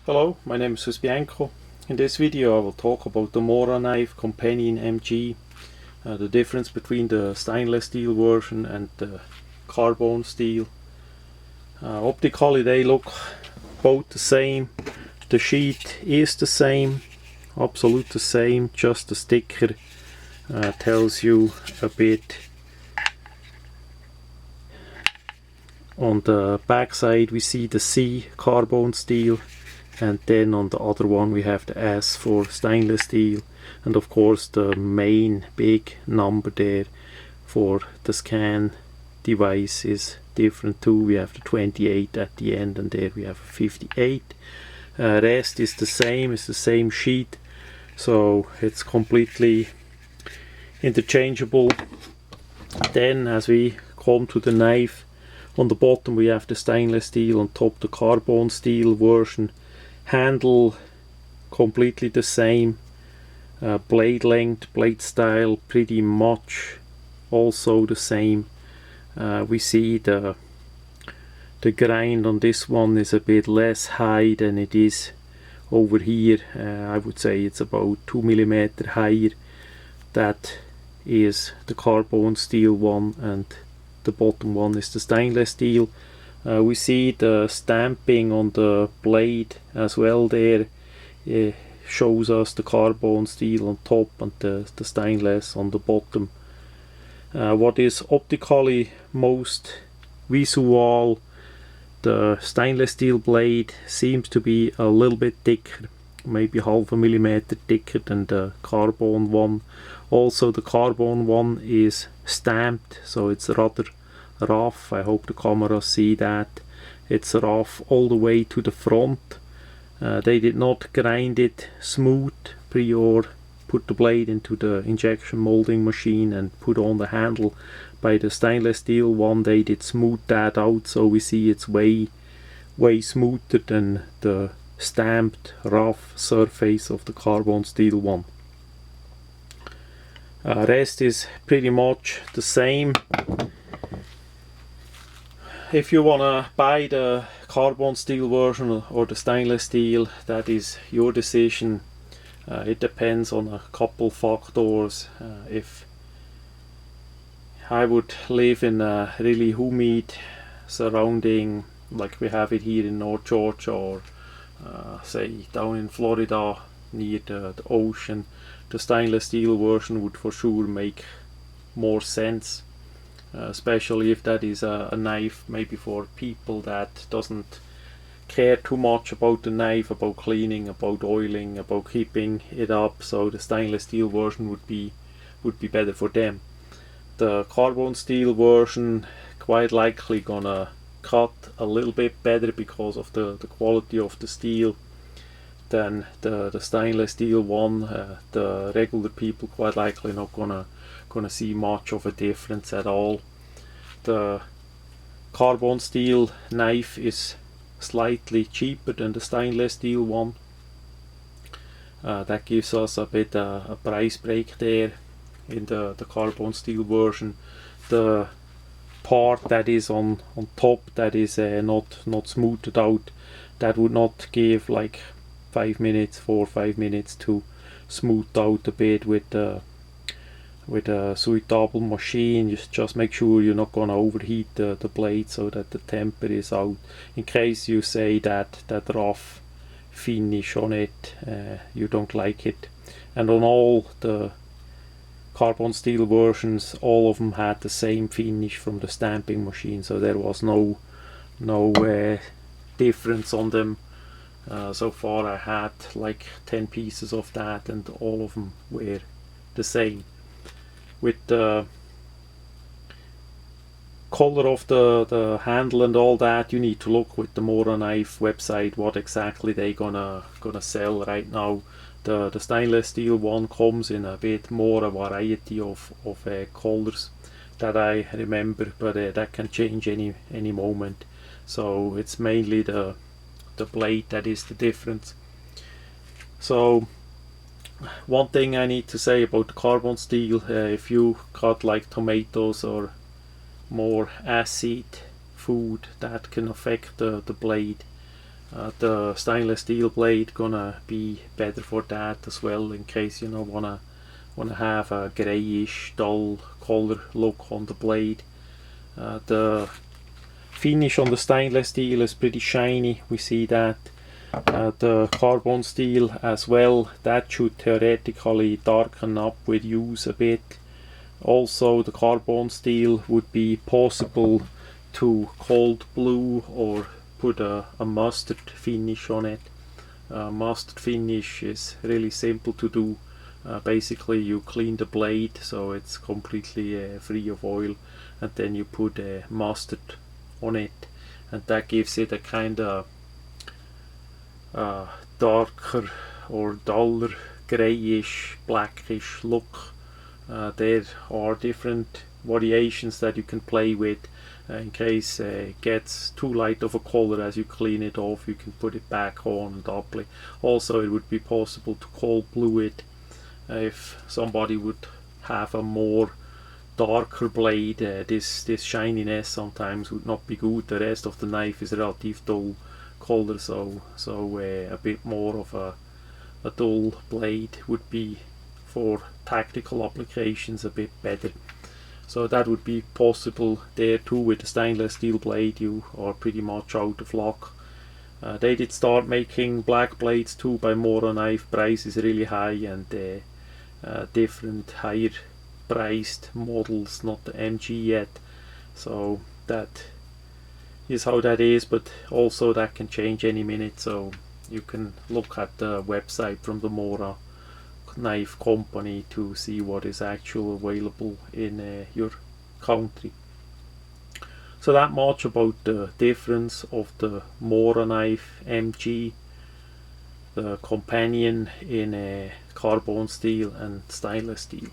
Hello, my name is swissbianco. In this video I will talk about the Mora knife Companion MG, the difference between the stainless steel version and the carbon steel. Optically they look both the same, the sheet is the same, absolute the same, just the sticker tells you a bit. On the back side we see the C, carbon steel, and then on the other one we have the S for stainless steel, and of course the main big number there for the scan device is different too. We have the 28 at the end, and there we have 58. Rest is the same, it's the same sheet, so it's completely interchangeable. Then as we come to the knife, on the bottom we have the stainless steel, on top the carbon steel version. Handle completely the same, blade length, blade style pretty much also the same. We see the grind on this one is a bit less high than it is over here. I would say it's about 2 mm higher. That is the carbon steel one, and the bottom one is the stainless steel. We see the stamping on the blade as well there. It shows us the carbon steel on top and the stainless on the bottom. What is optically most visual, the stainless steel blade seems to be a little bit thicker, maybe half a millimeter thicker than the carbon one. Also the carbon one is stamped, so it's rather rough. I hope the camera see that. It's rough all the way to the front. They did not grind it smooth pre-or put the blade into the injection molding machine and put on the handle. By the stainless steel one they did smooth that out, so we see it's way smoother than the stamped rough surface of the carbon steel one. Rest is pretty much the same. If you wanna buy the carbon steel version or the stainless steel, that is your decision. It depends on a couple factors. If I would live in a really humid surrounding, like we have it here in North Georgia, or say down in Florida near the ocean, the stainless steel version would for sure make more sense. Especially if that is a knife maybe for people that doesn't care too much about the knife, about cleaning, about oiling, about keeping it up, so the stainless steel version would be better for them. The carbon steel version quite likely gonna cut a little bit better because of the quality of the steel than the stainless steel one. The regular people quite likely not gonna see much of a difference at all. The carbon steel knife is slightly cheaper than the stainless steel one. That gives us a bit a price break there in the carbon steel version. The part that is on top that is not smoothed out, that would not give like 4 or 5 minutes to smooth out a bit with a suitable machine. Just make sure you're not gonna overheat the blade so that the temper is out, in case you say that rough finish on it, you don't like it. And on all the carbon steel versions, all of them had the same finish from the stamping machine, so there was no difference on them. So far I had like 10 pieces of that, and all of them were the same. With the color of the handle and all that, you need to look with the Mora knife website what exactly they gonna sell right now. The stainless steel one comes in a bit more a variety of colors that I remember, but that can change any moment. So it's mainly the blade that is the difference. So one thing I need to say about the carbon steel, if you got like tomatoes or more acid food, that can affect the blade. The stainless steel blade gonna be better for that as well, in case you know wanna have a grayish dull color look on the blade. The finish on the stainless steel is pretty shiny, we see that. The carbon steel as well, that should theoretically darken up with use a bit. Also the carbon steel would be possible to cold blue or put a mustard finish on it. Mustard finish is really simple to do. Basically you clean the blade so it's completely free of oil, and then you put mustard on it, and that gives it a kind of darker or duller grayish blackish look. There are different variations that you can play with. In case it gets too light of a color, as you clean it off you can put it back on doubly. Also it would be possible to cold blue it. If somebody would have a more darker blade, this shininess sometimes would not be good. The rest of the knife is relative dull color, so a bit more of a dull blade would be for tactical applications a bit better. So that would be possible there too. With the stainless steel blade you are pretty much out of luck. They did start making black blades too by Mora knife. Price is really high, and different higher priced models, not the MG yet. So that is how that is, but also that can change any minute, so you can look at the website from the Mora knife company to see what is actually available in your country. So that much about the difference of the Mora knife MG, the companion in carbon steel and stainless steel.